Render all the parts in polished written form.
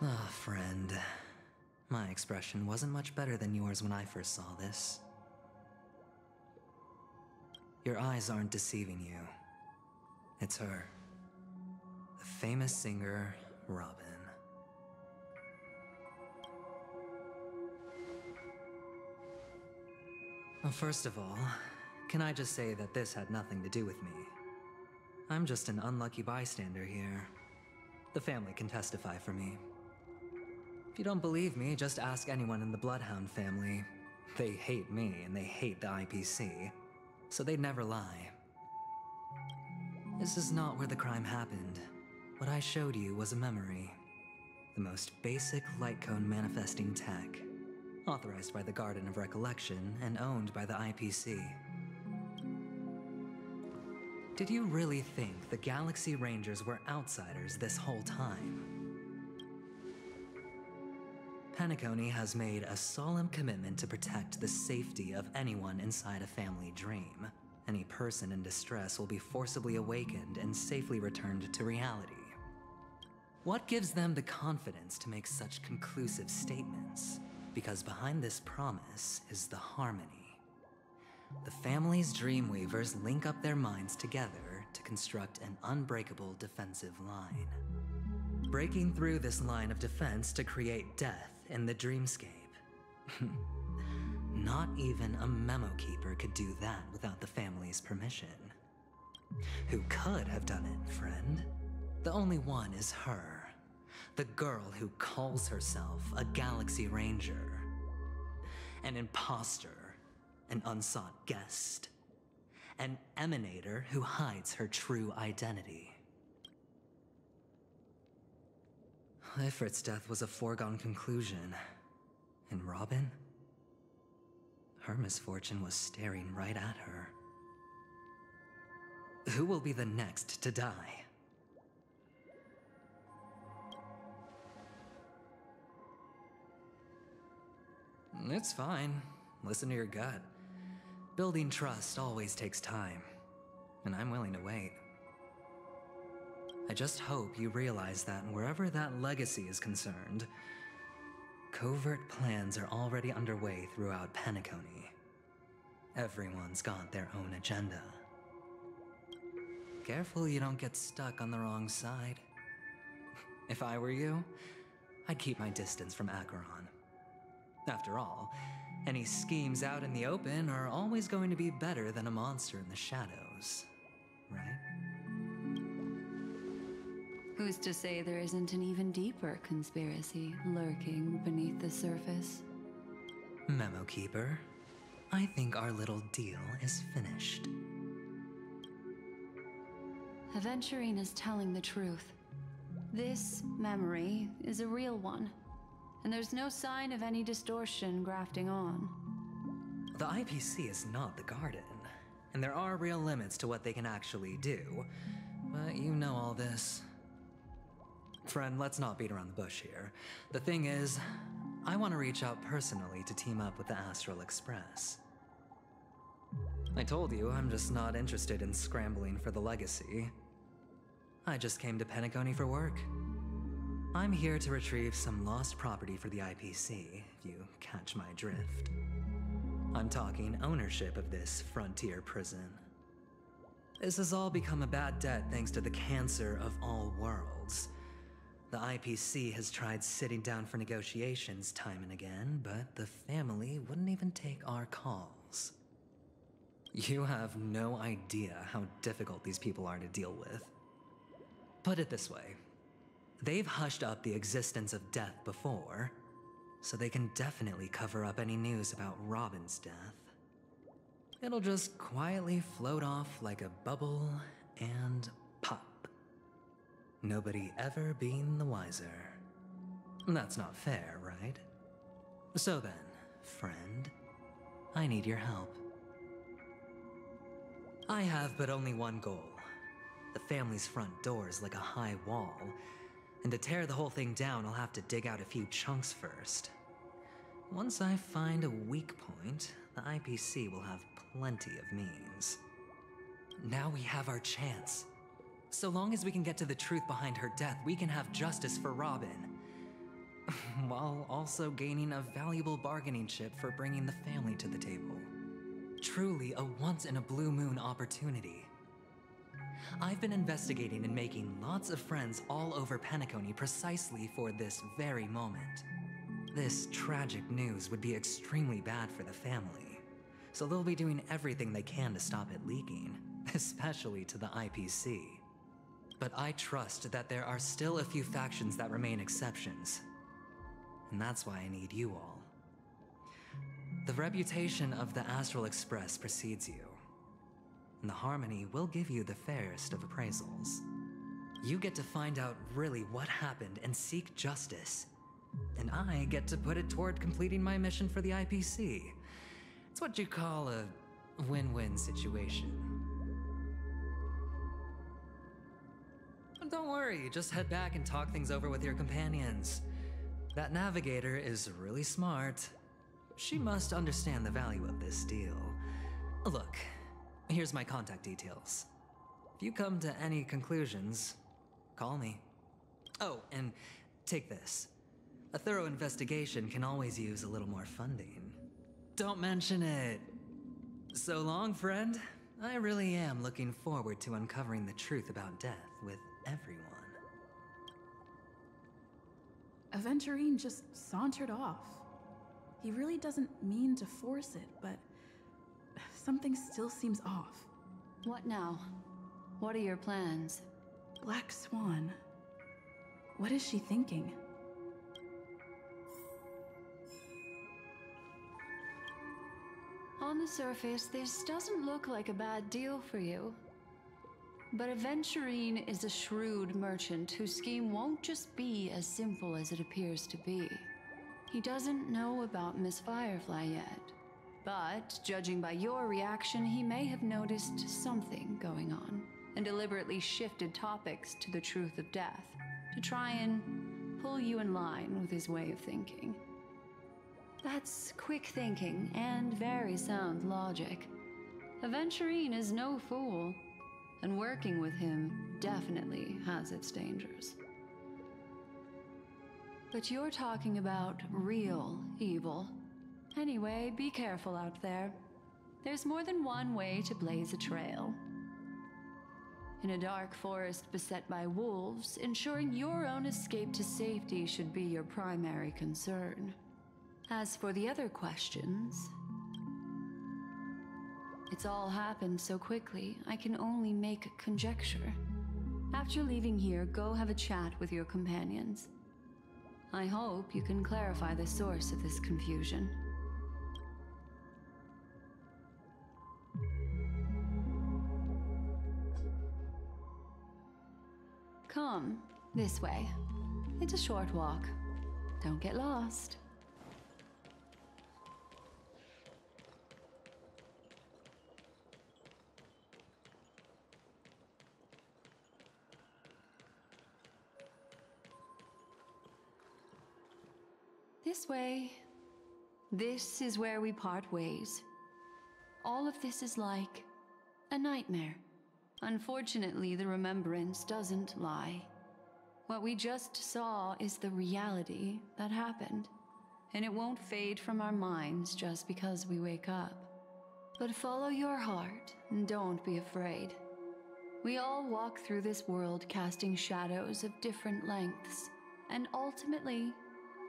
Ah, friend. My expression wasn't much better than yours when I first saw this. Your eyes aren't deceiving you. It's her. The famous singer, Robin. Well, first of all, can I just say that this had nothing to do with me? I'm just an unlucky bystander here. The family can testify for me. If you don't believe me, just ask anyone in the Bloodhound family. They hate me and they hate the IPC, so they'd never lie. This is not where the crime happened. What I showed you was a memory. The most basic light cone manifesting tech, authorized by the Garden of Recollection and owned by the IPC. Did you really think the Galaxy Rangers were outsiders this whole time? Penacony has made a solemn commitment to protect the safety of anyone inside a family dream. Any person in distress will be forcibly awakened and safely returned to reality. What gives them the confidence to make such conclusive statements? Because behind this promise is the harmony. The family's Dreamweavers link up their minds together to construct an unbreakable defensive line. Breaking through this line of defense to create death in the dreamscape. Not even a memo keeper could do that without the family's permission. Who could have done it, friend? The only one is her. The girl who calls herself a Galaxy Ranger. An imposter. An unsought guest. An emanator who hides her true identity. Ifrit's death was a foregone conclusion. And Robin? Her misfortune was staring right at her. Who will be the next to die? It's fine. Listen to your gut. Building trust always takes time, and I'm willing to wait. I just hope you realize that wherever that legacy is concerned, covert plans are already underway throughout Penacony. Everyone's got their own agenda. Careful you don't get stuck on the wrong side. If I were you, I'd keep my distance from Acheron. After all, any schemes out in the open are always going to be better than a monster in the shadows, right? Who's to say there isn't an even deeper conspiracy lurking beneath the surface? Memo Keeper, I think our little deal is finished. Aventurine is telling the truth. This memory is a real one, and there's no sign of any distortion grafting on. The IPC is not the Garden, and there are real limits to what they can actually do, but you know all this. Friend, let's not beat around the bush here. The thing is, I want to reach out personally to team up with the Astral Express. I told you I'm just not interested in scrambling for the legacy. I just came to Penacony for work. I'm here to retrieve some lost property for the IPC, if you catch my drift. I'm talking ownership of this frontier prison. This has all become a bad debt thanks to the cancer of all worlds. The IPC has tried sitting down for negotiations time and again, but the family wouldn't even take our calls. You have no idea how difficult these people are to deal with. Put it this way. They've hushed up the existence of death before, so they can definitely cover up any news about Robin's death. It'll just quietly float off like a bubble and pop. Nobody ever being the wiser. That's not fair, right? So then, friend, I need your help. I have but only one goal. The family's front door is like a high wall, and to tear the whole thing down, I'll have to dig out a few chunks first. Once I find a weak point, the IPC will have plenty of means. Now we have our chance. So long as we can get to the truth behind her death, we can have justice for Robin. while also gaining a valuable bargaining chip for bringing the family to the table. Truly a once-in-a-blue-moon opportunity. I've been investigating and making lots of friends all over Penacony precisely for this very moment. This tragic news would be extremely bad for the family, so they'll be doing everything they can to stop it leaking, especially to the IPC. But I trust that there are still a few factions that remain exceptions, and that's why I need you all. The reputation of the Astral Express precedes you, and the Harmony will give you the fairest of appraisals. You get to find out really what happened and seek justice, and I get to put it toward completing my mission for the IPC. It's what you call a win-win situation. But don't worry, just head back and talk things over with your companions. That navigator is really smart. She must understand the value of this deal. Look, here's my contact details. If you come to any conclusions, call me. Oh, and take this. A thorough investigation can always use a little more funding. Don't mention it. So long, friend. I really am looking forward to uncovering the truth about death with everyone. Aventurine just sauntered off. He really doesn't mean to force it, but something still seems off. What now? What are your plans? Black Swan. What is she thinking? On the surface, this doesn't look like a bad deal for you. But Aventurine is a shrewd merchant whose scheme won't just be as simple as it appears to be. He doesn't know about Miss Firefly yet, but judging by your reaction, he may have noticed something going on and deliberately shifted topics to the truth of death to try and pull you in line with his way of thinking. That's quick thinking and very sound logic. Aventurine is no fool, and working with him definitely has its dangers. But you're talking about real evil. Anyway, be careful out there. There's more than one way to blaze a trail. In a dark forest beset by wolves, ensuring your own escape to safety should be your primary concern. As for the other questions, it's all happened so quickly, I can only make conjecture. After leaving here, go have a chat with your companions. I hope you can clarify the source of this confusion. Come, this way. It's a short walk. Don't get lost. This way. This is where we part ways. All of this is like a nightmare. Unfortunately, the remembrance doesn't lie. What we just saw is the reality that happened, and it won't fade from our minds just because we wake up. But follow your heart and don't be afraid. We all walk through this world casting shadows of different lengths, and ultimately,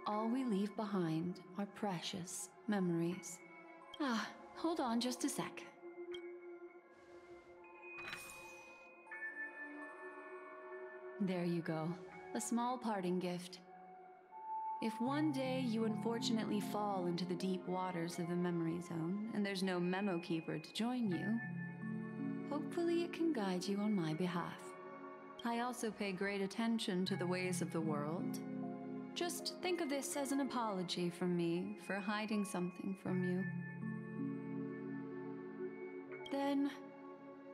all we leave behind are precious memories. Hold on just a sec. There you go. A small parting gift. If one day you unfortunately fall into the deep waters of the memory zone and there's no memo keeper to join you, hopefully it can guide you on my behalf. I also pay great attention to the ways of the world. Just think of this as an apology from me for hiding something from you. Then,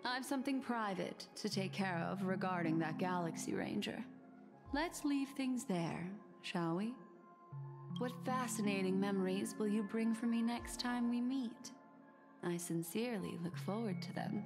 I've something private to take care of regarding that Galaxy Ranger. Let's leave things there, shall we? What fascinating memories will you bring for me next time we meet? I sincerely look forward to them.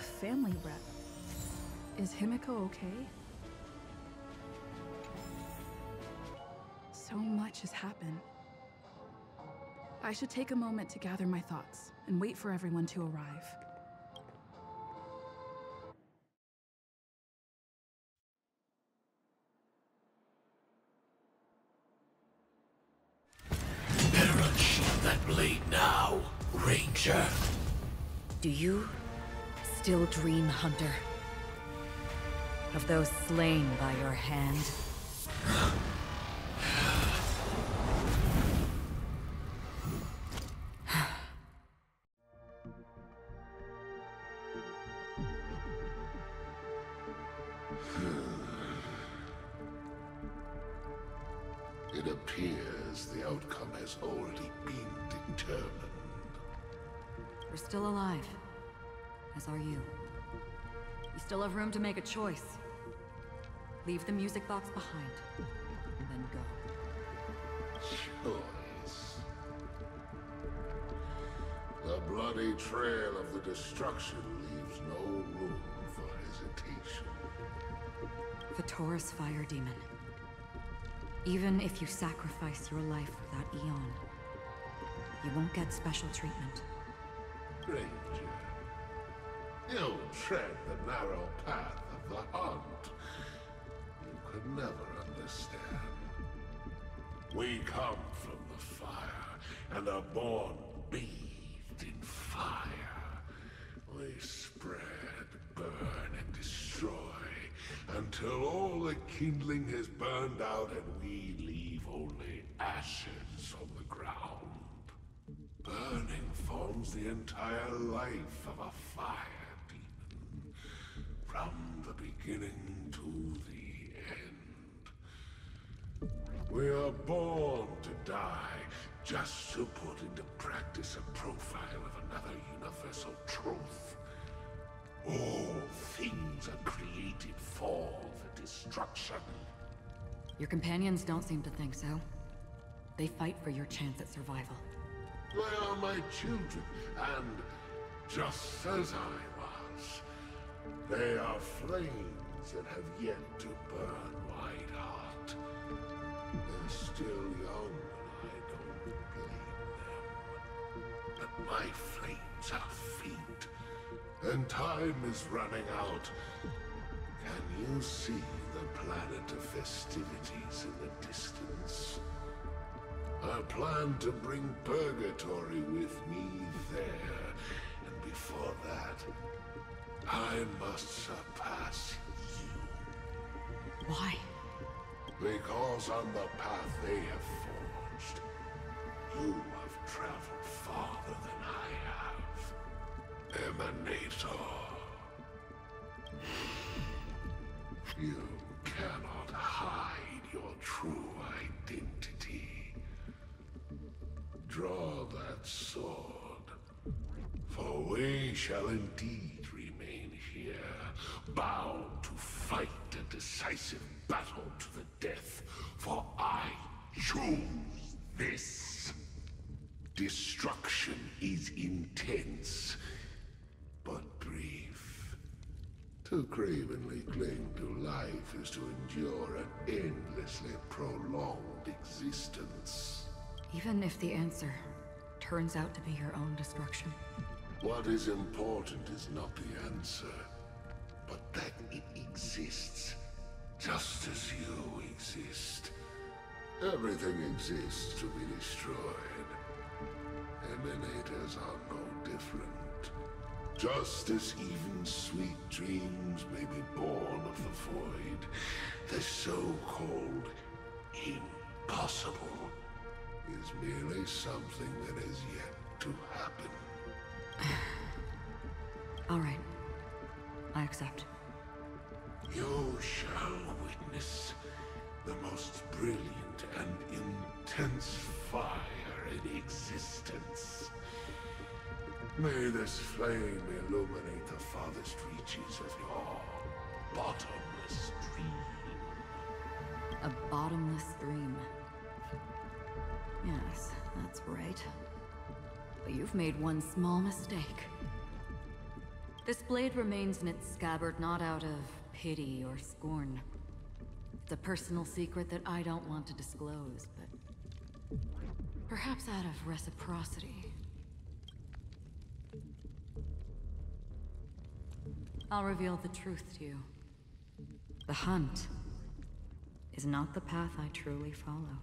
family rep. Is Himiko okay? So much has happened. I should take a moment to gather my thoughts and wait for everyone to arrive. Better unsheath that blade now, Ranger. Do you still dream, Hunter? Of those slain by your hand? It appears the outcome has already been determined. We're still alive. As are you. You still have room to make a choice. Leave the music box behind, and then go. Choice. The bloody trail of the destruction leaves no room for hesitation. Vitora's fire demon. Even if you sacrifice your life for that Eon, you won't get special treatment. Ranger, you tread the narrow path of the hunt. You could never understand. We come from the fire, and are born bathed in fire. We spread, burn, and destroy, until all the kindling has burned out and we leave only ashes on the ground. Burning forms the entire life of a fire demon, from the beginning to the end. We are born to die, just to put into practice a profile of another universal truth. All things are created for the destruction. Your companions don't seem to think so. They fight for your chance at survival. They are my children, and just as I was, they are flames that have yet to burn white hot. They're still young, and I don't blame them. But my flames are faint, and time is running out. Can you see the planet of festivities in the distance? I plan to bring Purgatory with me there, and before that, I must surpass you. Why? Because on the path they have forged, you have traveled farther than I have. Emanator. You cannot hide your true identity. Draw that sword, for we shall indeed remain here, bound to fight a decisive battle to the death, for I choose this. Destruction is intense, but brief. To cravenly cling to life is to endure an endlessly prolonged existence. Even if the answer turns out to be your own destruction. What is important is not the answer, but that it exists, just as you exist. Everything exists to be destroyed. Emanators are no different. Just as even sweet dreams may be born of the void, the so-called impossible is merely something that is yet to happen. All right. I accept. You shall witness the most brilliant and intense fire in existence. May this flame illuminate the farthest reaches of your bottomless dream. A bottomless dream. Yes, that's right. But you've made one small mistake. This blade remains in its scabbard not out of pity or scorn. It's a personal secret that I don't want to disclose, but perhaps out of reciprocity. I'll reveal the truth to you. The hunt is not the path I truly follow.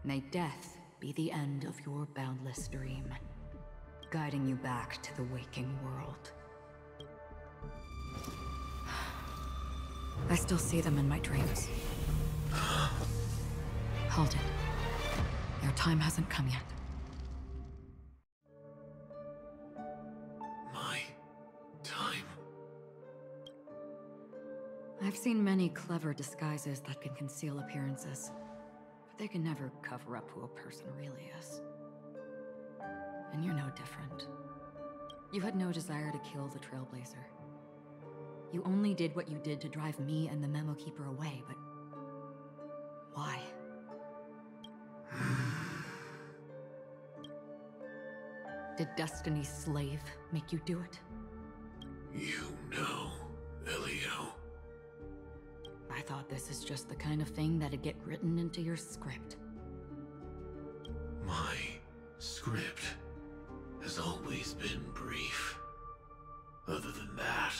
May death be the end of your boundless dream, guiding you back to the waking world. I still see them in my dreams. Hold it. Your time hasn't come yet. My time? I've seen many clever disguises that can conceal appearances, but they can never cover up who a person really is. And you're no different. You had no desire to kill the Trailblazer. You only did what you did to drive me and the Memo Keeper away, but why? Did Destiny's slave make you do it? You know, Elio. I thought this is just the kind of thing that'd get written into your script. My script has always been brief. Other than that,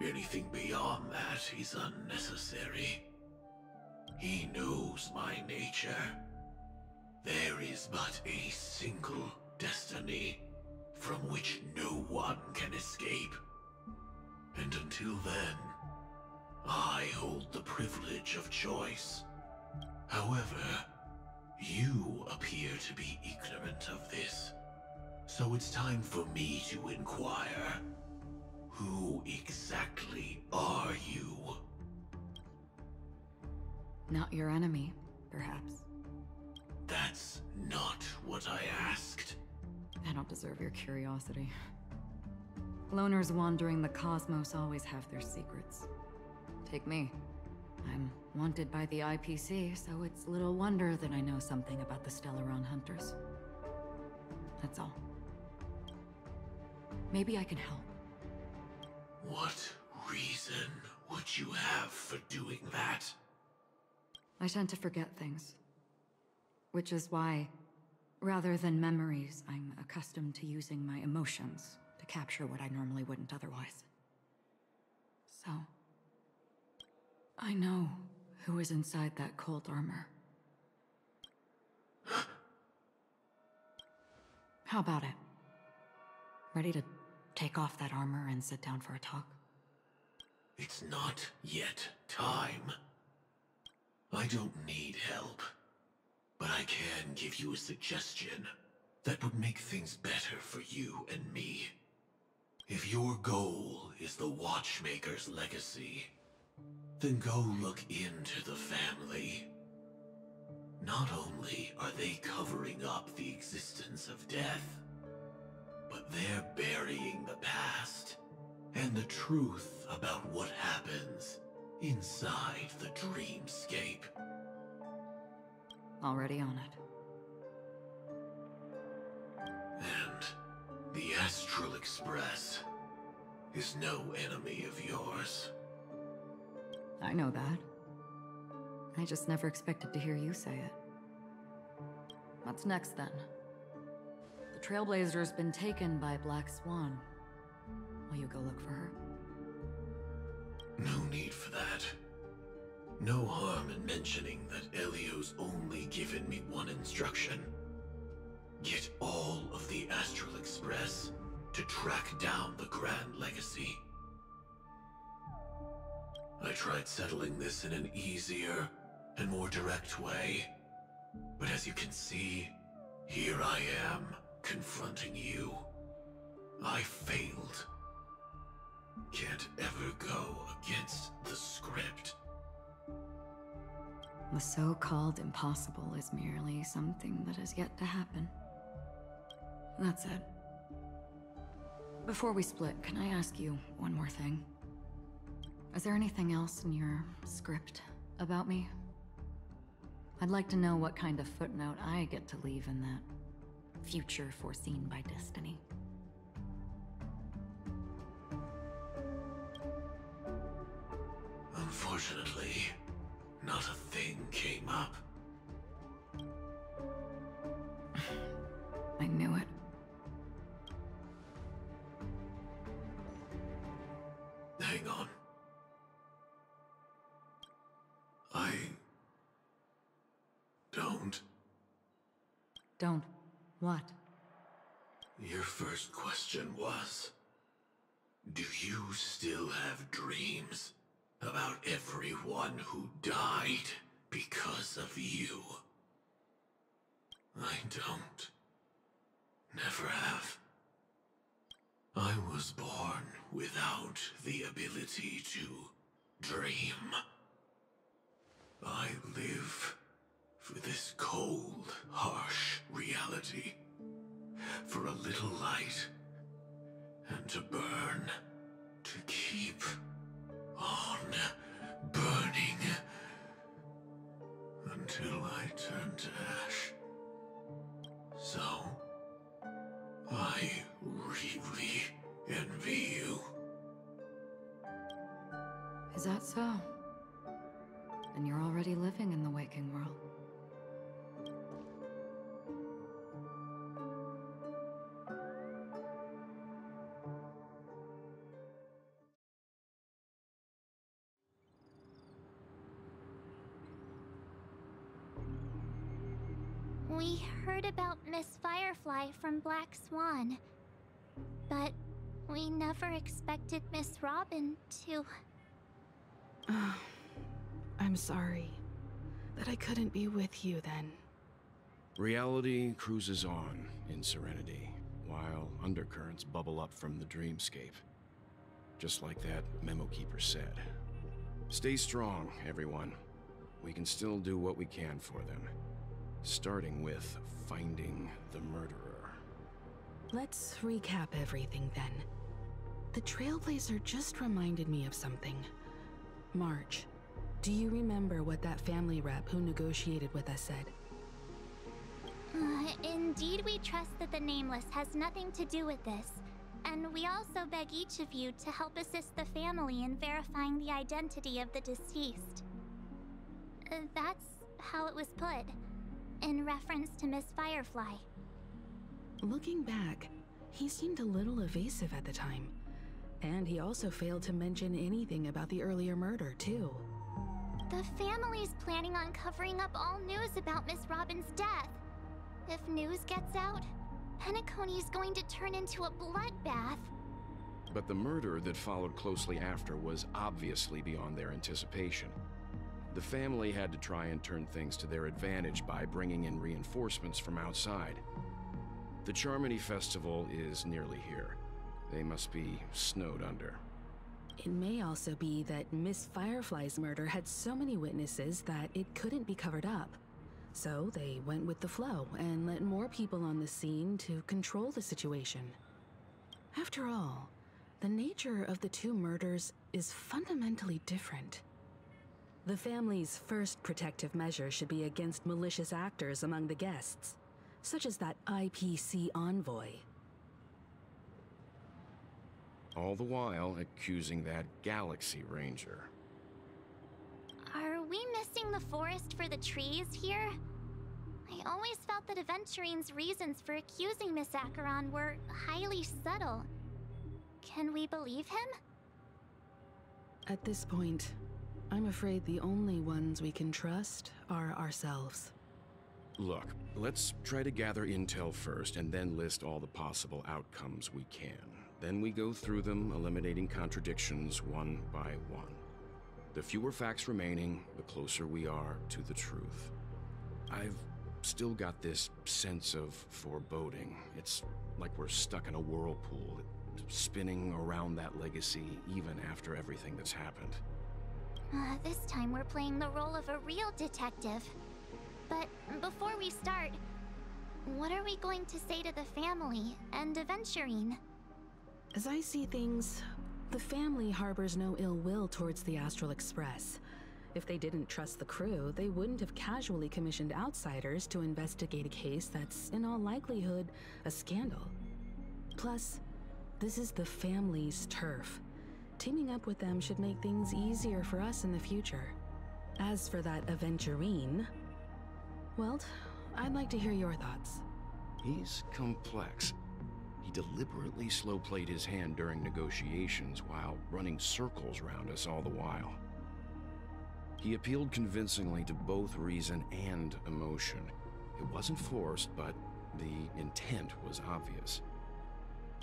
anything beyond that is unnecessary. He knows my nature. There is but a single destiny from which no one can escape. And until then, I hold the privilege of choice. However, you appear to be ignorant of this. So it's time for me to inquire. Who exactly are you? Not your enemy, perhaps. That's not what I asked. I don't deserve your curiosity. Loners wandering the cosmos always have their secrets. Take me. I'm wanted by the IPC, so it's little wonder that I know something about the Stellaron Hunters. That's all. Maybe I can help. What reason would you have for doing that? I tend to forget things. Which is why, rather than memories, I'm accustomed to using my emotions to capture what I normally wouldn't otherwise. So, I know who is inside that cold armor. How about it? Ready to take off that armor and sit down for a talk? It's not yet time. I don't need help, but I can give you a suggestion that would make things better for you and me. If your goal is the Watchmaker's legacy, then go look into the family. Not only are they covering up the existence of death, but they're burying the past and the truth about what happens inside the dreamscape. Already on it. And the Astral Express is no enemy of yours. I know that. I just never expected to hear you say it. What's next, then? The Trailblazer's been taken by Black Swan. Will you go look for her? No need for that. No harm in mentioning that Elio's only given me one instruction. Get all of the Astral Express to track down the Grand Legacy. I tried settling this in an easier and more direct way, but as you can see, here I am, confronting you. I failed. Can't ever go against the script. The so-called impossible is merely something that has yet to happen. That's it. Before we split, can I ask you one more thing? Is there anything else in your script about me? I'd like to know what kind of footnote I get to leave in that future foreseen by destiny. Unfortunately, not a thing came up. I knew it. Hang on. I don't. Don't. What? Your first question was, do you still have dreams about everyone who died because of you? I don't. Never have. I was born without the ability to dream. I live for this cold, harsh reality. For a little light, and to burn, to keep on burning, until I turn to ash. So, I really envy you. Is that so? And you're already living in the waking world. We heard about Miss Firefly from Black Swan, but we never expected Miss Robin to... I'm sorry that I couldn't be with you then. Reality cruises on in Serenity, while undercurrents bubble up from the dreamscape. Just like that memo keeper said. Stay strong, everyone. We can still do what we can for them. Starting with finding the murderer. Let's recap everything then. The Trailblazer just reminded me of something. March, do you remember what that family rep who negotiated with us said? Indeed, we trust that the Nameless has nothing to do with this, and we also beg each of you to help assist the family in verifying the identity of the deceased. That's how it was put, in reference to Miss Firefly. Looking back, he seemed a little evasive at the time, and he also failed to mention anything about the earlier murder, too. The family's planning on covering up all news about Miss Robin's death. If news gets out, Penacony's going to turn into a bloodbath. But the murder that followed closely after was obviously beyond their anticipation. The family had to try and turn things to their advantage by bringing in reinforcements from outside. The Charmony Festival is nearly here. They must be snowed under. It may also be that Miss Firefly's murder had so many witnesses that it couldn't be covered up. So they went with the flow and let more people on the scene to control the situation. After all, the nature of the two murders is fundamentally different. The family's first protective measure should be against malicious actors among the guests, such as that IPC envoy. All the while accusing that Galaxy Ranger. Are we missing the forest for the trees here? I always felt that Aventurine's reasons for accusing Miss Acheron were highly subtle. Can we believe him? At this point, I'm afraid the only ones we can trust are ourselves. Look, let's try to gather intel first and then list all the possible outcomes we can. Then we go through them, eliminating contradictions one by one. The fewer facts remaining, the closer we are to the truth. I've still got this sense of foreboding. It's like we're stuck in a whirlpool, spinning around that legacy even after everything that's happened. This time we're playing the role of a real detective. But before we start, what are we going to say to the family and Aventurine? As I see things, the family harbors no ill will towards the Astral Express. If they didn't trust the crew, they wouldn't have casually commissioned outsiders to investigate a case that's, in all likelihood, a scandal. Plus, this is the family's turf. Teaming up with them should make things easier for us in the future. As for that aventurine, well, I'd like to hear your thoughts. He's complex. He deliberately slow-played his hand during negotiations while running circles around us all the while. He appealed convincingly to both reason and emotion. It wasn't forced, but the intent was obvious.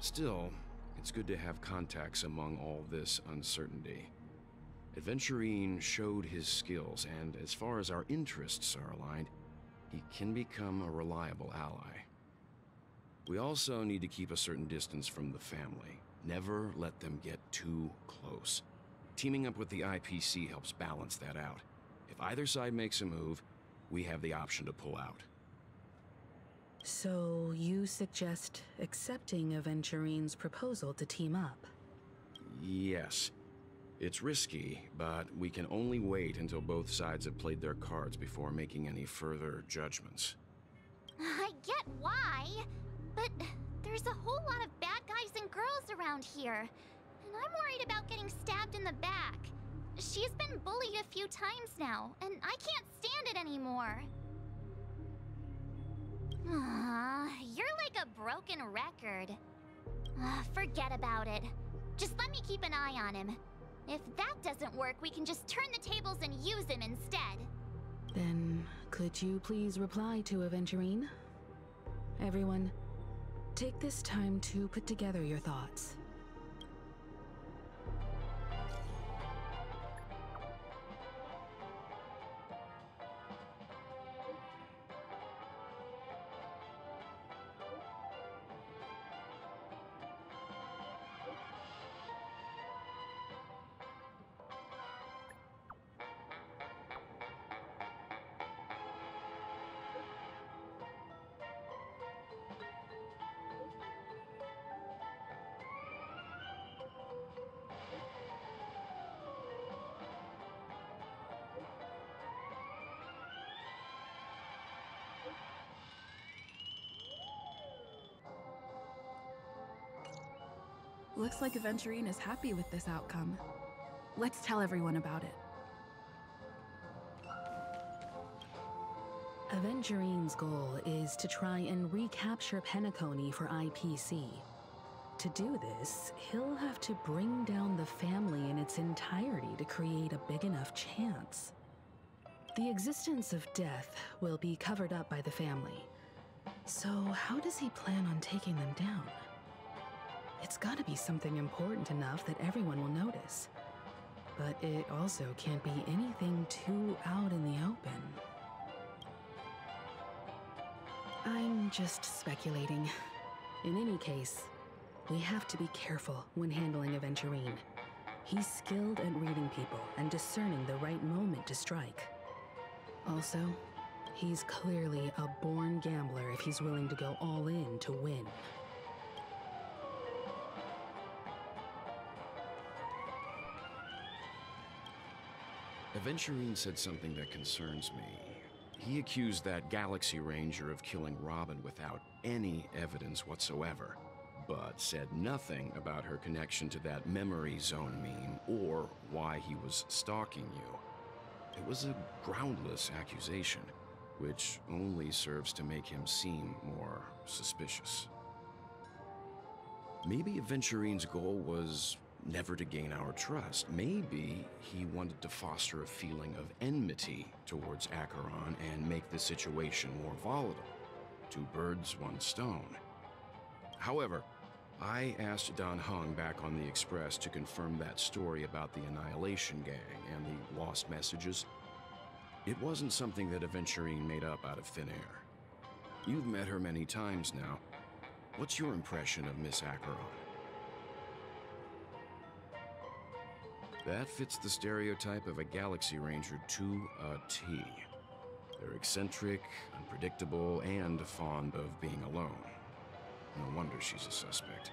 Still, it's good to have contacts among all this uncertainty. Adventurine showed his skills, and as far as our interests are aligned, he can become a reliable ally. We also need to keep a certain distance from the family. Never let them get too close. Teaming up with the IPC helps balance that out. If either side makes a move, we have the option to pull out. So you suggest accepting Aventurine's proposal to team up? Yes. It's risky, but we can only wait until both sides have played their cards before making any further judgments. I get why, but there's a whole lot of bad guys and girls around here. And I'm worried about getting stabbed in the back. She's been bullied a few times now, and I can't stand it anymore. You're like a broken record. Forget about it. Just let me keep an eye on him. If that doesn't work, we can just turn the tables and use him instead. Then, could you please reply to Aventurine? Everyone, take this time to put together your thoughts. Looks like Aventurine is happy with this outcome. Let's tell everyone about it. Aventurine's goal is to try and recapture Penacony for IPC. To do this, he'll have to bring down the family in its entirety to create a big enough chance. The existence of death will be covered up by the family. So how does he plan on taking them down? It's gotta be something important enough that everyone will notice. But it also can't be anything too out in the open. I'm just speculating. In any case, we have to be careful when handling Aventurine. He's skilled at reading people and discerning the right moment to strike. Also, he's clearly a born gambler if he's willing to go all in to win. Aventurine said something that concerns me. He accused that Galaxy Ranger of killing Robin without any evidence whatsoever, but said nothing about her connection to that memory zone meme or why he was stalking you. It was a groundless accusation, which only serves to make him seem more suspicious. Maybe Aventurine's goal was never to gain our trust. Maybe he wanted to foster a feeling of enmity towards Acheron and make the situation more volatile. Two birds, one stone. However, I asked Dan Heng back on the Express to confirm that story about the Annihilation Gang and the lost messages. It wasn't something that Aventurine made up out of thin air. You've met her many times now. What's your impression of Miss Acheron? That fits the stereotype of a Galaxy Ranger to a T. They're eccentric, unpredictable, and fond of being alone. No wonder she's a suspect.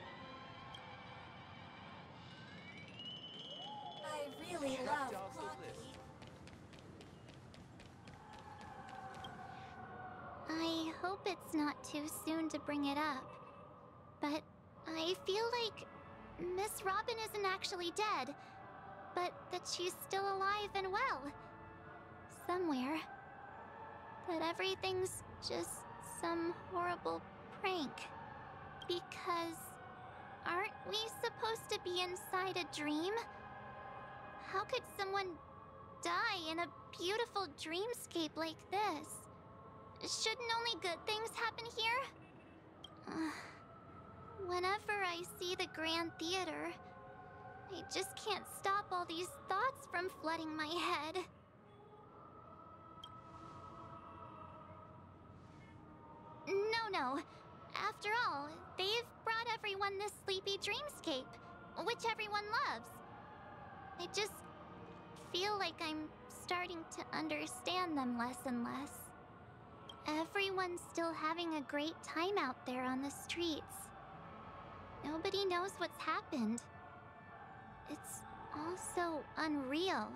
I really love Clocky. hope it's not too soon to bring it up. But I feel like Miss Robin isn't actually dead, but that she's still alive and well. Somewhere. That everything's just some horrible prank. Because aren't we supposed to be inside a dream? How could someone die in a beautiful dreamscape like this? Shouldn't only good things happen here? Whenever I see the Grand Theater, I just can't stop all these thoughts from flooding my head. No. After all, they've brought everyone this sleepy dreamscape, which everyone loves. I just feel like I'm starting to understand them less and less. Everyone's still having a great time out there on the streets. Nobody knows what's happened. It's all so unreal.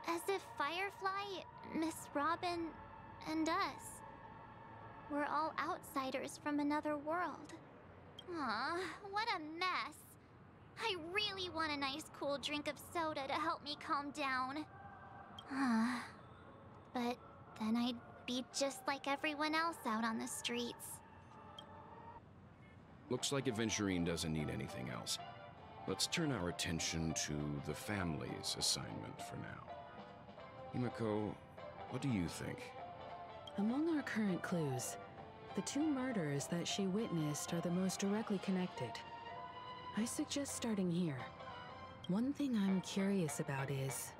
As if Firefly, Miss Robin, and us we're all outsiders from another world. Aw, what a mess. I really want a nice cool drink of soda to help me calm down. But then I'd be just like everyone else out on the streets. Looks like Aventurine doesn't need anything else. Let's turn our attention to the family's assignment for now. Himiko, what do you think? Among our current clues, the two murders that she witnessed are the most directly connected. I suggest starting here. One thing I'm curious about is,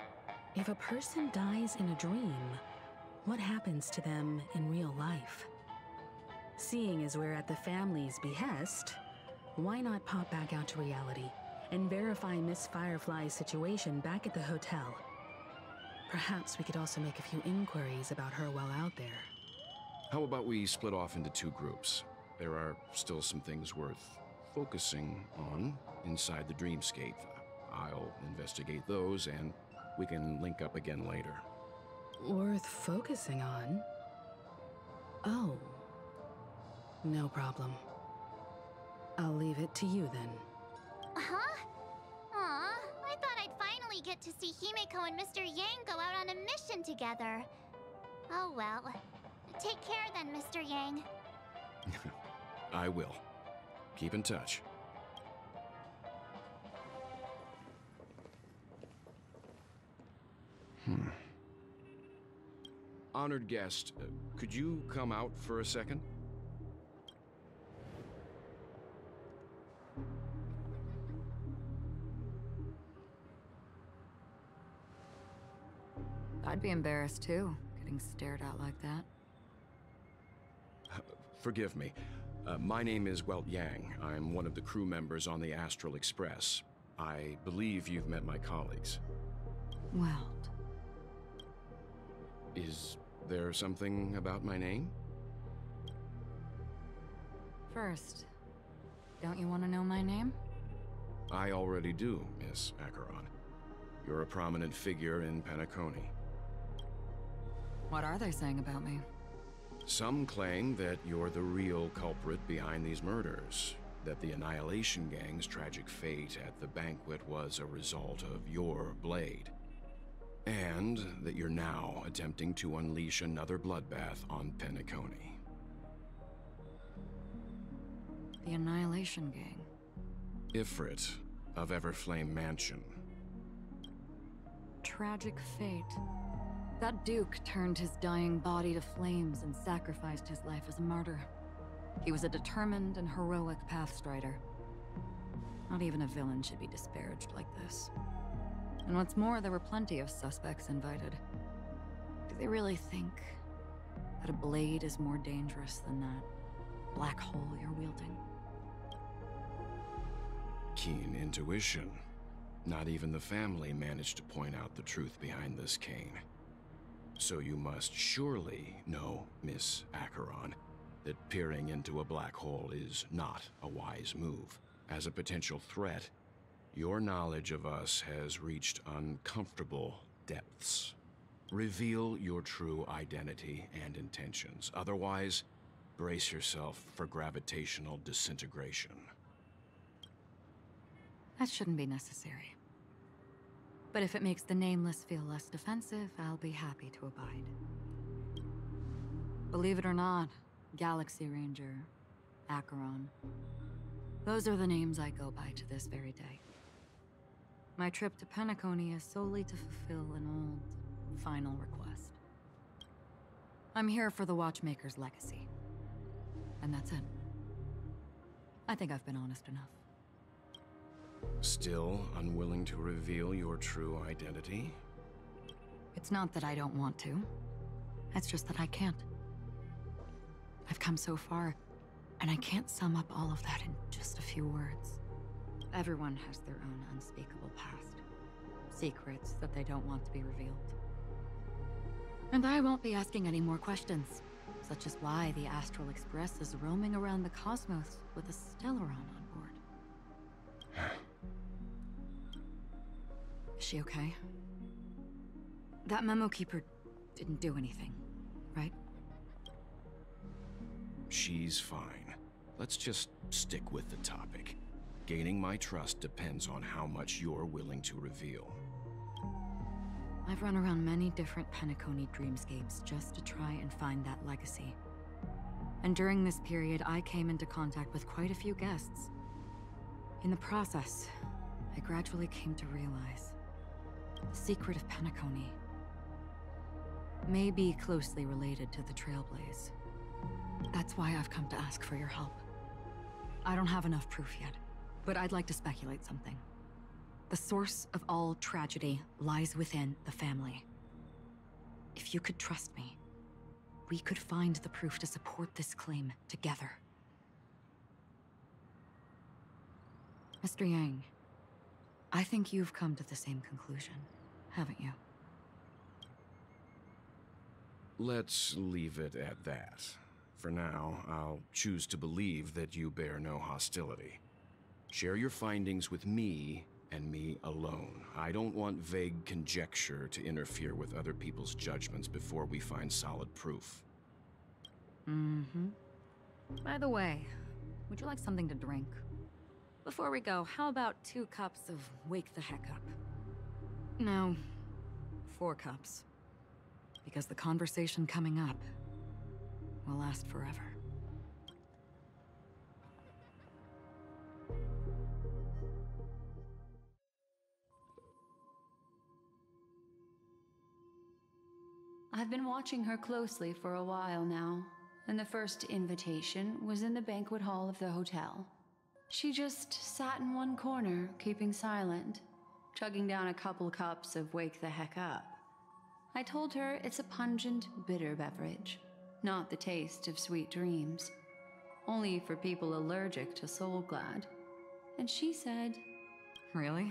if a person dies in a dream, what happens to them in real life? Seeing as we're at the family's behest, why not pop back out to reality and verify Miss Firefly's situation back at the hotel? Perhaps we could also make a few inquiries about her while out there. How about we split off into two groups? There are still some things worth focusing on inside the dreamscape. I'll investigate those, and we can link up again later. Worth focusing on? Oh. No problem. I'll leave it to you then. Huh? Aw, I thought I'd finally get to see Himiko and Mr. Yang go out on a mission together. Oh well. Take care then, Mr. Yang. I will. Keep in touch. Honored guest, could you come out for a second? I'd be embarrassed too, getting stared at like that. Forgive me. My name is Welt Yang. I'm one of the crew members on the Astral Express. I believe you've met my colleagues. Welt. Is there something about my name? First, don't you want to know my name? I already do, Miss Acheron. You're a prominent figure in Penacony. What are they saying about me? Some claim that you're the real culprit behind these murders, that the Annihilation Gang's tragic fate at the banquet was a result of your blade, and that you're now attempting to unleash another bloodbath on Penacony. The Annihilation Gang? Ifrit of Everflame Mansion. Tragic fate. That Duke turned his dying body to flames and sacrificed his life as a martyr. He was a determined and heroic pathstrider. Not even a villain should be disparaged like this. And what's more, there were plenty of suspects invited. Do they really think that a blade is more dangerous than that black hole you're wielding? Keen intuition. Not even the family managed to point out the truth behind this cane. So you must surely know, Miss Acheron, that peering into a black hole is not a wise move. As a potential threat, your knowledge of us has reached uncomfortable depths. Reveal your true identity and intentions. Otherwise, Brace yourself for gravitational disintegration. That shouldn't be necessary. But if it makes the Nameless feel less defensive, I'll be happy to abide. Believe it or not, Galaxy Ranger, Acheron. Those are the names I go by to this very day. My trip to Penacony is solely to fulfill an old, final request. I'm here for the Watchmaker's legacy. And that's it. I think I've been honest enough. Still unwilling to reveal your true identity? It's not that I don't want to. It's just that I can't. I've come so far, and I can't sum up all of that in just a few words. Everyone has their own unspeakable past. Secrets that they don't want to be revealed. And I won't be asking any more questions, such as why the Astral Express is roaming around the cosmos with a Stellaron on board. Is she okay? That memo keeper didn't do anything, right? She's fine. Let's just stick with the topic. Gaining my trust depends on how much you're willing to reveal. I've run around many different Penacony dreamscapes just to try and find that legacy. And during this period, I came into contact with quite a few guests. In the process, I gradually came to realize the secret of Penacony may be closely related to the Trailblaze. That's why I've come to ask for your help. I don't have enough proof yet, but I'd like to speculate something. The source of all tragedy lies within the family. If you could trust me, we could find the proof to support this claim together. Mr. Yang, I think you've come to the same conclusion, haven't you? Let's leave it at that. For now, I'll choose to believe that you bear no hostility. Share your findings with me, and me alone. I don't want vague conjecture to interfere with other people's judgments before we find solid proof. Mm-hmm. By the way, would you like something to drink? Before we go, how about 2 cups of Wake the Heck Up? No, 4 cups. Because the conversation coming up will last forever. I've been watching her closely for a while now, and the first invitation was in the banquet hall of the hotel. She just sat in one corner, keeping silent, chugging down a couple cups of Wake the Heck Up. I told her it's a pungent, bitter beverage, not the taste of sweet dreams, only for people allergic to Soulglad. And she said, Really?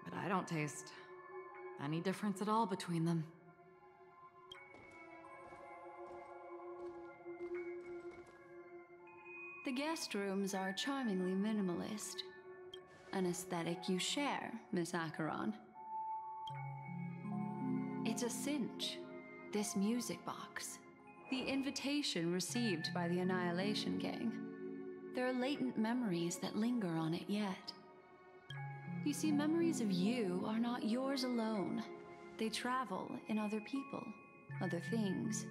But I don't taste any difference at all between them. The guest rooms are charmingly minimalist. An aesthetic you share, Miss Acheron. It's a cinch, this music box. The invitation received by the Annihilation Gang. There are latent memories that linger on it yet. You see, memories of you are not yours alone. They travel in other people, other things.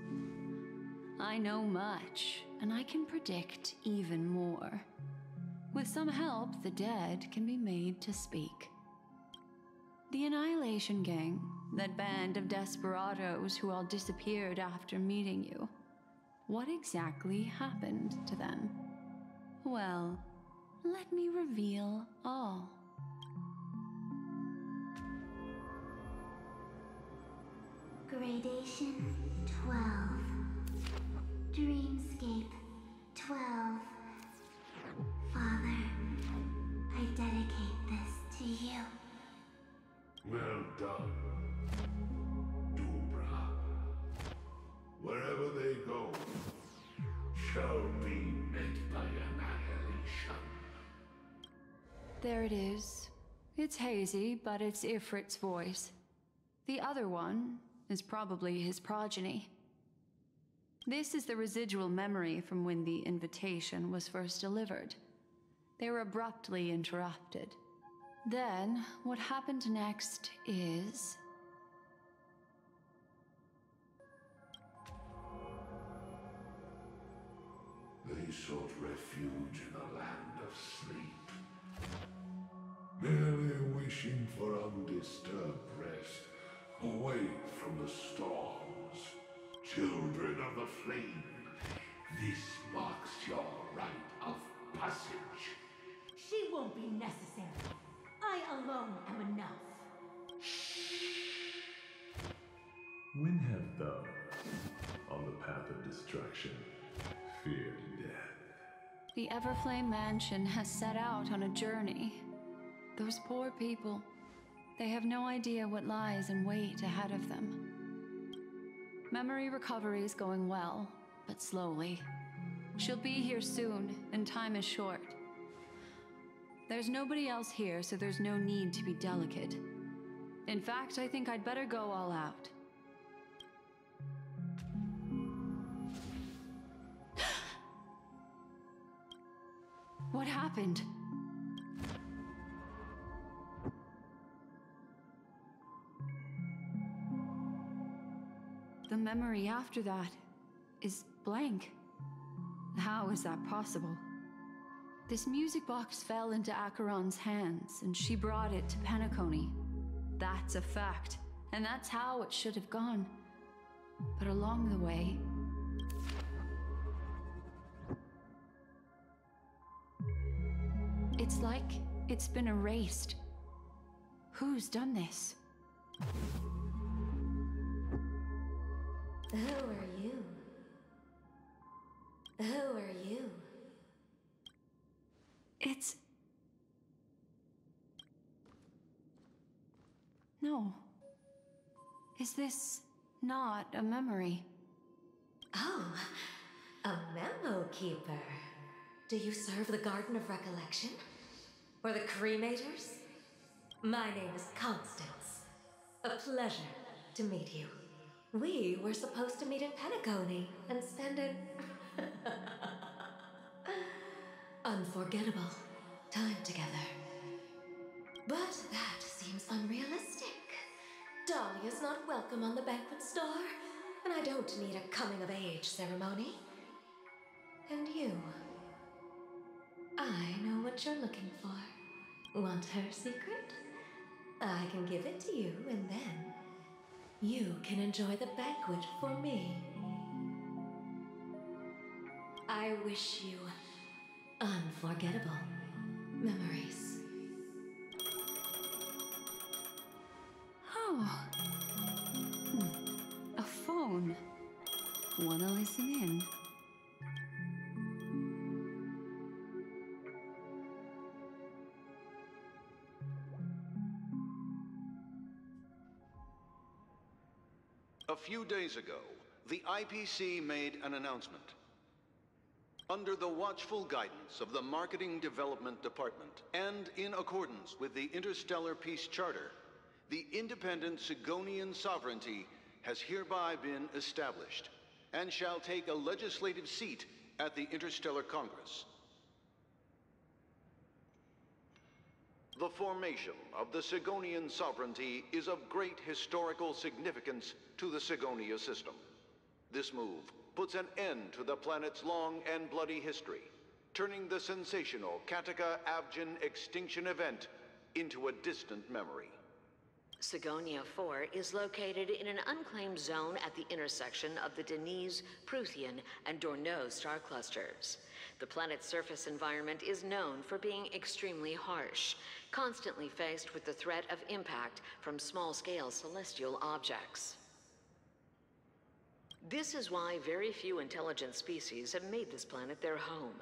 I know much, and I can predict even more. With some help, the dead can be made to speak. The Annihilation Gang, that band of desperados who all disappeared after meeting you. What exactly happened to them? Well, let me reveal all. Gradation 12. Dreamscape 12. Father, I dedicate this to you. Well done, Dubra. Wherever they go, shall be met by annihilation. There it is. It's hazy, but it's Ifrit's voice. The other one is probably his progeny. This is the residual memory from when the invitation was first delivered. They were abruptly interrupted. Then, what happened next is... They sought refuge in a land of sleep, merely wishing for undisturbed rest, away from the storms. Children of the flame, this marks your rite of passage. She won't be necessary. I alone am enough. When have thou, on the path of destruction, feared death? The Everflame Mansion has set out on a journey. Those poor people, they have no idea what lies in wait ahead of them. Memory recovery is going well, but slowly. She'll be here soon, and time is short. There's nobody else here, so there's no need to be delicate. In fact, I think I'd better go all out. What happened? The memory after that is blank. How is that possible? This music box fell into Acheron's hands, and she brought it to Penacony. That's a fact, and that's how it should have gone. But along the way... it's like it's been erased. Who's done this? Who are you? Who are you? It's... No. Is this not a memory? Oh, a memo keeper. Do you serve the Garden of Recollection? Or the Cremators? My name is Constance. A pleasure to meet you. We were supposed to meet in Penacony and spend an unforgettable time together. But that seems unrealistic. Dahlia's not welcome on the banquet star, and I don't need a coming-of-age ceremony. And you... I know what you're looking for. Want her secret? I can give it to you, and then you can enjoy the banquet for me. I wish you unforgettable memories. Oh. A phone. Wanna listen in? A few days ago, the IPC made an announcement. Under the watchful guidance of the Marketing Development Department, and in accordance with the Interstellar Peace Charter, the independent Sigonian sovereignty has hereby been established, and shall take a legislative seat at the Interstellar Congress. The formation of the Sigonian sovereignty is of great historical significance to the Sigonia system. This move puts an end to the planet's long and bloody history, turning the sensational Kataka-Avgin extinction event into a distant memory. Sigonia 4 is located in an unclaimed zone at the intersection of the Denise, Prothean, and Dorneau star clusters. The planet's surface environment is known for being extremely harsh, constantly faced with the threat of impact from small-scale celestial objects. This is why very few intelligent species have made this planet their home,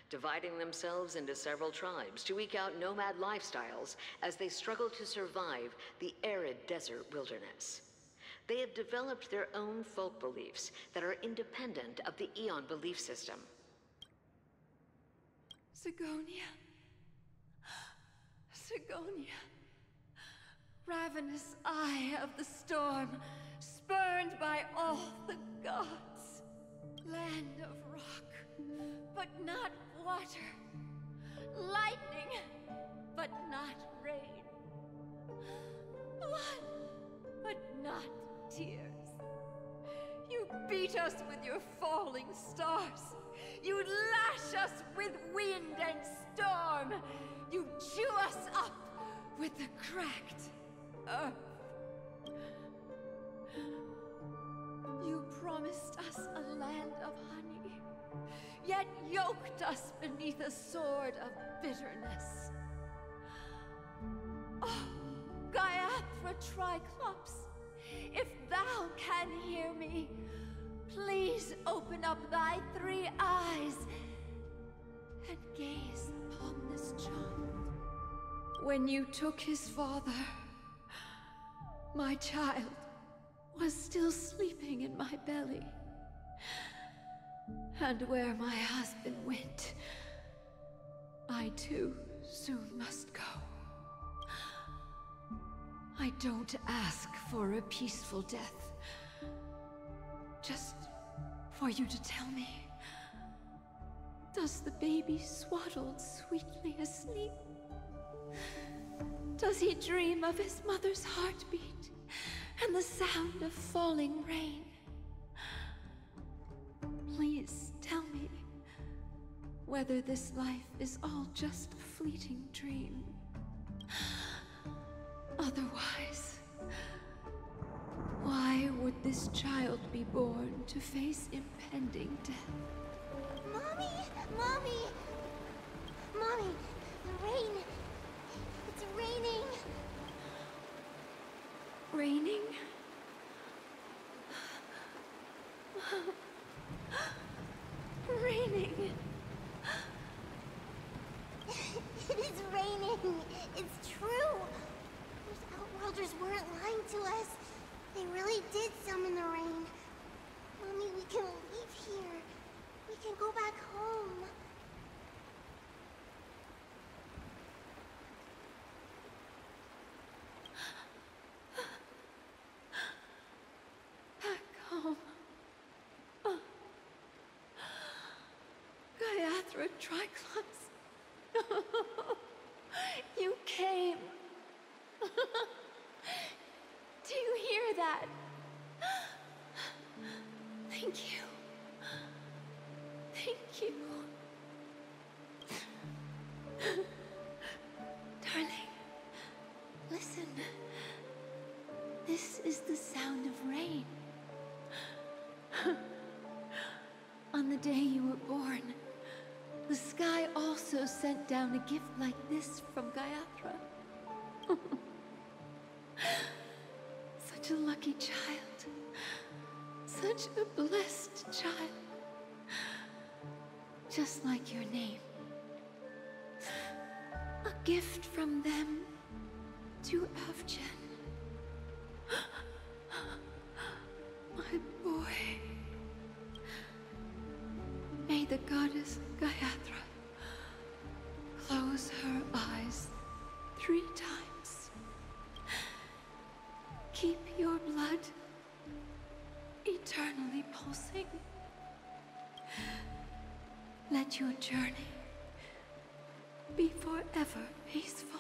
dividing themselves into several tribes to eke out nomad lifestyles as they struggle to survive the arid desert wilderness. They have developed their own folk beliefs that are independent of the Eon belief system. Sigonia. Sigonia. Ravenous eye of the storm, spurned by all the gods. Land of rock, but not water. Lightning, but not rain. Blood, but not tears. You beat us with your falling stars. You lash us with wind and storm. You chew us up with the cracked earth. You promised us a land of honey, yet yoked us beneath a sword of bitterness. Oh, Gaiathra Triclops, if thou can hear me, please open up thy 3 eyes and gaze upon this child. When you took his father, my child was still sleeping in my belly. And where my husband went, I too soon must go. I don't ask for a peaceful death. Just for you to tell me, does the baby swaddled sweetly asleep? Does he dream of his mother's heartbeat and the sound of falling rain? Please tell me whether this life is all just a fleeting dream. Otherwise, why would this child be born to face impending death? Mommy! Mommy! Mommy! The rain! It's raining! Raining? Raining! It is raining! It's true! Those Outworlders weren't lying to us. They really did summon the rain. Mommy, we can leave here. We can go back home. Back home. Gaiathra Triclops. You came. Do you hear that? Thank you. Thank you. Darling, listen. This is the sound of rain. On the day you were born, the sky also sent down a gift like this from Gaiathra. Such a lucky child. Such a blessed child. Just like your name. A gift from them to Avgen. My boy. May the goddess Gaiathra close her eyes 3 times. Keep your blood eternally pulsing. Let your journey be forever peaceful,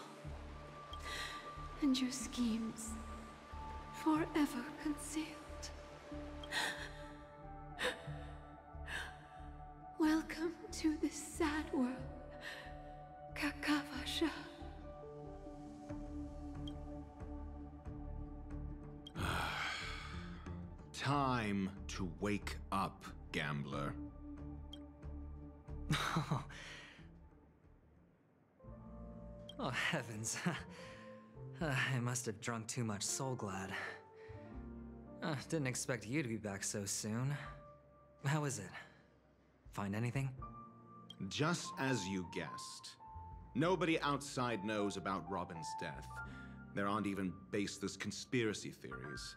and your schemes forever concealed. Welcome to this sad world, Kakavasha. Time to wake up, gambler. Oh, heavens. I must have drunk too much Soul Glad. Didn't expect you to be back so soon. How is it? Find anything? Just as you guessed. Nobody outside knows about Robin's death. There aren't even baseless conspiracy theories.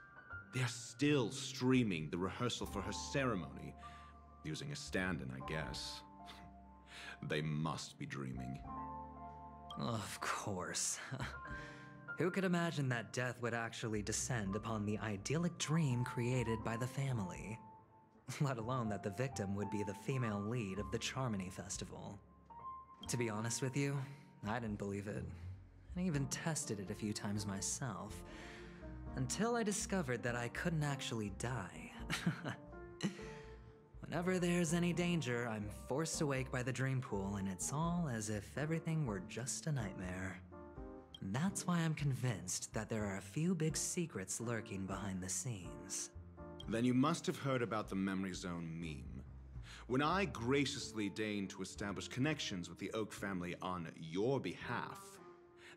They're still streaming the rehearsal for her ceremony, using a stand-in, I guess. They must be dreaming. Of course. Who could imagine that death would actually descend upon the idyllic dream created by the family? let alone that the victim would be the female lead of the Charmony Festival. To be honest with you, I didn't believe it. I even tested it a few times myself, until I discovered that I couldn't actually die. Whenever there's any danger, I'm forced awake by the dream pool, and it's all as if everything were just a nightmare. That's why I'm convinced that there are a few big secrets lurking behind the scenes. Then you must have heard about the Memory Zone meme. When I graciously deigned to establish connections with the Oak family on your behalf,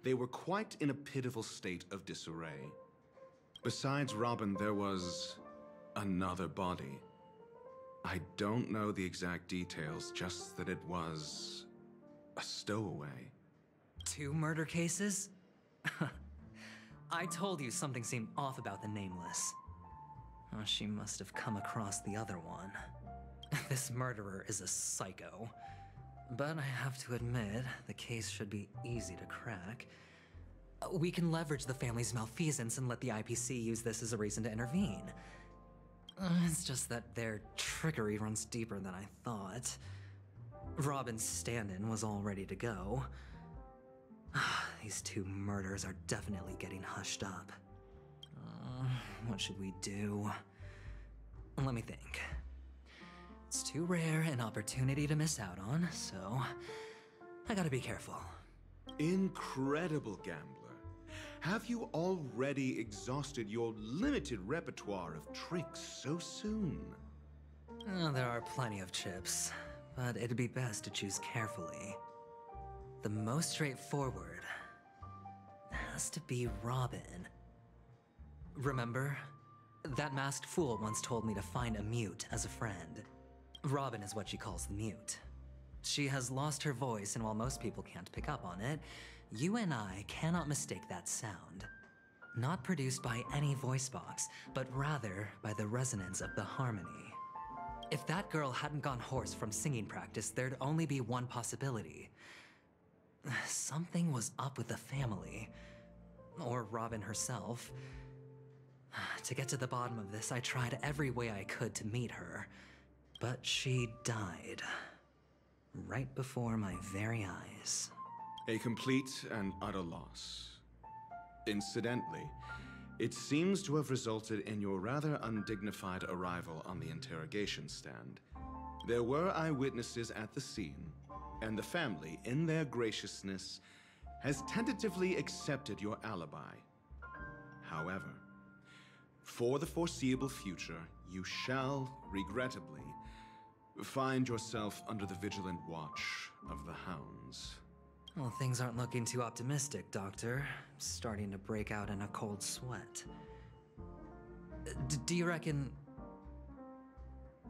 they were quite in a pitiful state of disarray. Besides Robin, there was another body. I don't know the exact details, just that it was a stowaway. 2 murder cases? I told you something seemed off about the Nameless. Oh, she must have come across the other one. This murderer is a psycho. But I have to admit, the case should be easy to crack. We can leverage the family's malfeasance and let the IPC use this as a reason to intervene. It's just that their trickery runs deeper than I thought. Robin's stand-in was all ready to go. These 2 murders are definitely getting hushed up. What should we do? Let me think. It's too rare an opportunity to miss out on, so I gotta be careful. Incredible gambler. Have you already exhausted your limited repertoire of tricks so soon? There are plenty of chips, but it'd be best to choose carefully. The most straightforward has to be Robin. Remember? That masked fool once told me to find a mute as a friend. Robin is what she calls the mute. She has lost her voice, and while most people can't pick up on it, you and I cannot mistake that sound. Not produced by any voice box, but rather by the resonance of the harmony. If that girl hadn't gone hoarse from singing practice, there'd only be one possibility. Something was up with the family. Or Robin herself. To get to the bottom of this, I tried every way I could to meet her. But she died. Right before my very eyes. A complete and utter loss. Incidentally, it seems to have resulted in your rather undignified arrival on the interrogation stand. There were eyewitnesses at the scene, and the family, in their graciousness, has tentatively accepted your alibi. However, for the foreseeable future, you shall, regrettably, find yourself under the vigilant watch of the hounds. Well, things aren't looking too optimistic, Doctor. I'm starting to break out in a cold sweat. Do you reckon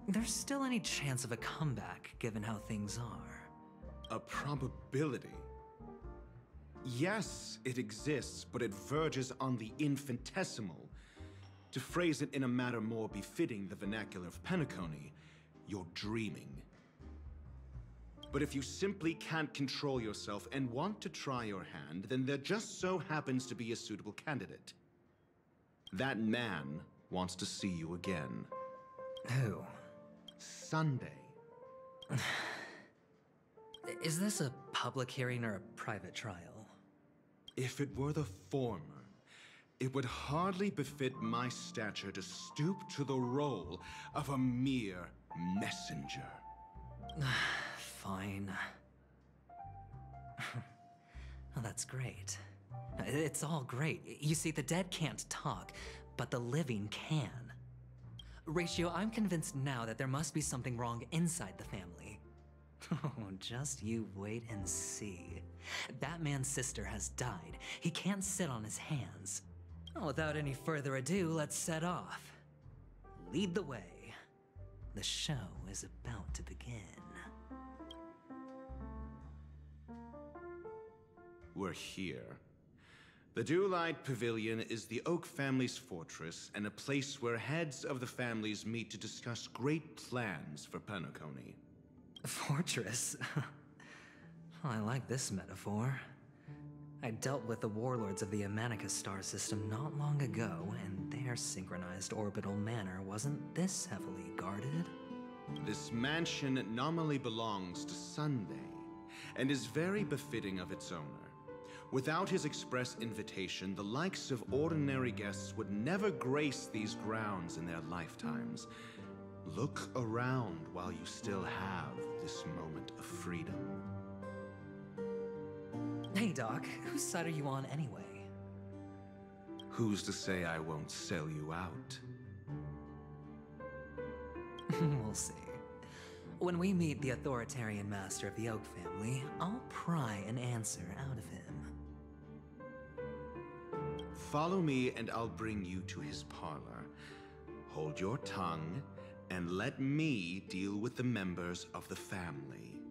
there's still any chance of a comeback, given how things are? A probability? Yes, it exists, but it verges on the infinitesimal. To phrase it in a manner more befitting the vernacular of Penacony, you're dreaming. But if you simply can't control yourself and want to try your hand, then there just so happens to be a suitable candidate. That man wants to see you again. Who? Sunday. Is this a public hearing or a private trial? If it were the former, it would hardly befit my stature to stoop to the role of a mere messenger. Fine. Oh, that's great. It's all great. You see, the dead can't talk, but the living can. Ratio, I'm convinced now that there must be something wrong inside the family. Oh, just you wait and see. That man's sister has died. He can't sit on his hands. Well, without any further ado, let's set off. Lead the way. The show is about to begin. We're here. The Dewlight Pavilion is the Oak family's fortress and a place where heads of the families meet to discuss great plans for Penacony. Fortress? I like this metaphor. I dealt with the warlords of the Amanicus star system not long ago, and their synchronized orbital manor wasn't this heavily guarded. This mansion nominally belongs to Sunday, and is very befitting of its owner. Without his express invitation, the likes of ordinary guests would never grace these grounds in their lifetimes. Look around while you still have this moment of freedom. Hey, Doc, whose side are you on anyway? Who's to say I won't sell you out? We'll see. When we meet the authoritarian master of the Oak family, I'll pry an answer out of him. Follow me and I'll bring you to his parlor. Hold your tongue and let me deal with the members of the family.